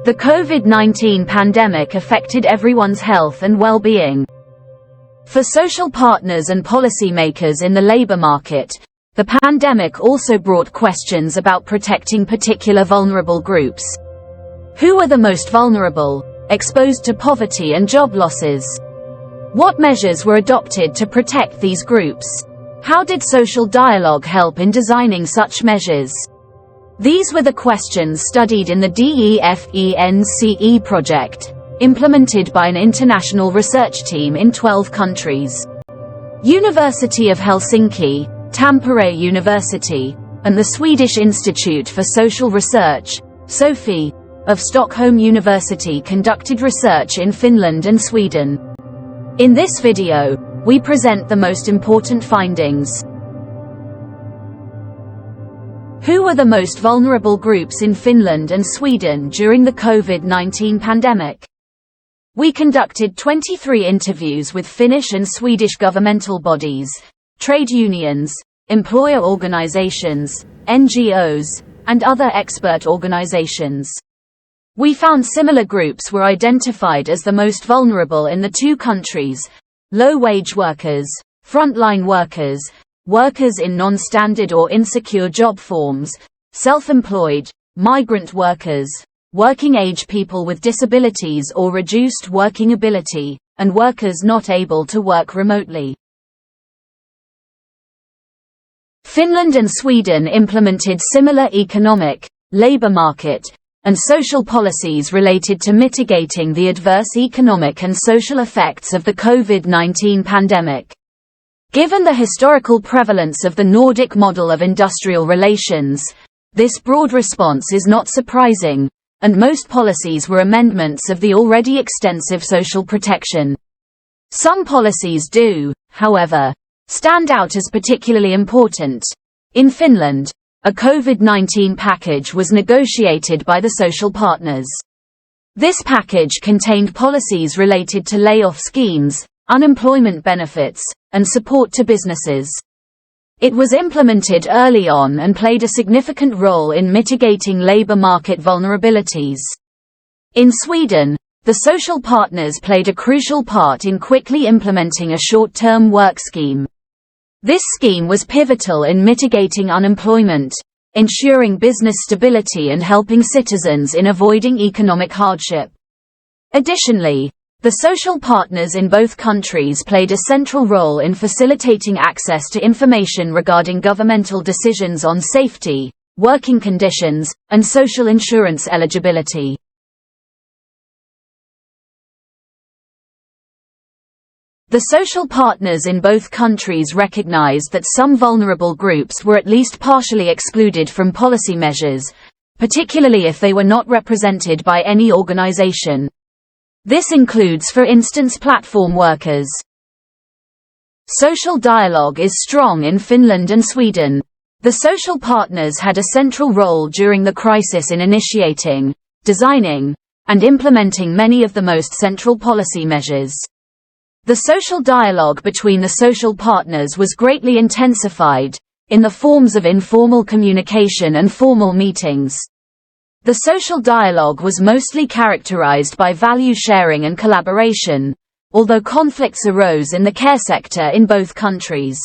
The COVID-19 pandemic affected everyone's health and well-being. For social partners and policymakers in the labor market, the pandemic also brought questions about protecting particular vulnerable groups. Who are the most vulnerable, exposed to poverty and job losses? What measures were adopted to protect these groups? How did social dialogue help in designing such measures? These were the questions studied in the DEFEN-CE project, implemented by an international research team in 12 countries. University of Helsinki, Tampere University, and the Swedish Institute for Social Research, SWE, of Stockholm University conducted research in Finland and Sweden. In this video, we present the most important findings. Who were the most vulnerable groups in Finland and Sweden during the COVID-19 pandemic? We conducted 23 interviews with Finnish and Swedish governmental bodies, trade unions, employer organizations, NGOs, and other expert organizations. We found similar groups were identified as the most vulnerable in the two countries: low-wage workers, frontline workers, workers in non-standard or insecure job forms, self-employed, migrant workers, working-age people with disabilities or reduced working ability, and workers not able to work remotely. Finland and Sweden implemented similar economic, labor market, and social policies related to mitigating the adverse economic and social effects of the COVID-19 pandemic. Given the historical prevalence of the Nordic model of industrial relations, this broad response is not surprising, and most policies were amendments of the already extensive social protection. Some policies do, however, stand out as particularly important. In Finland, a COVID-19 package was negotiated by the social partners. This package contained policies related to layoff schemes, unemployment benefits, and support to businesses. It was implemented early on and played a significant role in mitigating labor market vulnerabilities. In Sweden, the social partners played a crucial part in quickly implementing a short-term work scheme. This scheme was pivotal in mitigating unemployment, ensuring business stability and helping citizens in avoiding economic hardship. Additionally, the social partners in both countries played a central role in facilitating access to information regarding governmental decisions on safety, working conditions, and social insurance eligibility. The social partners in both countries recognized that some vulnerable groups were at least partially excluded from policy measures, particularly if they were not represented by any organization. This includes, for instance, platform workers. Social dialogue is strong in Finland and Sweden. The social partners had a central role during the crisis in initiating, designing, and implementing many of the most central policy measures. The social dialogue between the social partners was greatly intensified, in the forms of informal communication and formal meetings. The social dialogue was mostly characterized by value sharing and collaboration, although conflicts arose in the care sector in both countries.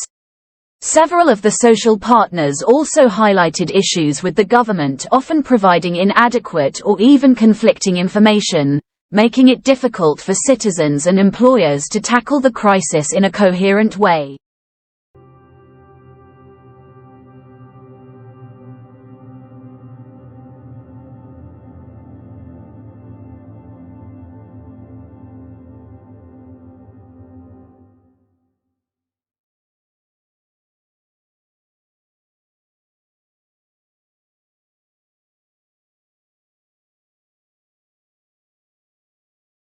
Several of the social partners also highlighted issues with the government often providing inadequate or even conflicting information, making it difficult for citizens and employers to tackle the crisis in a coherent way.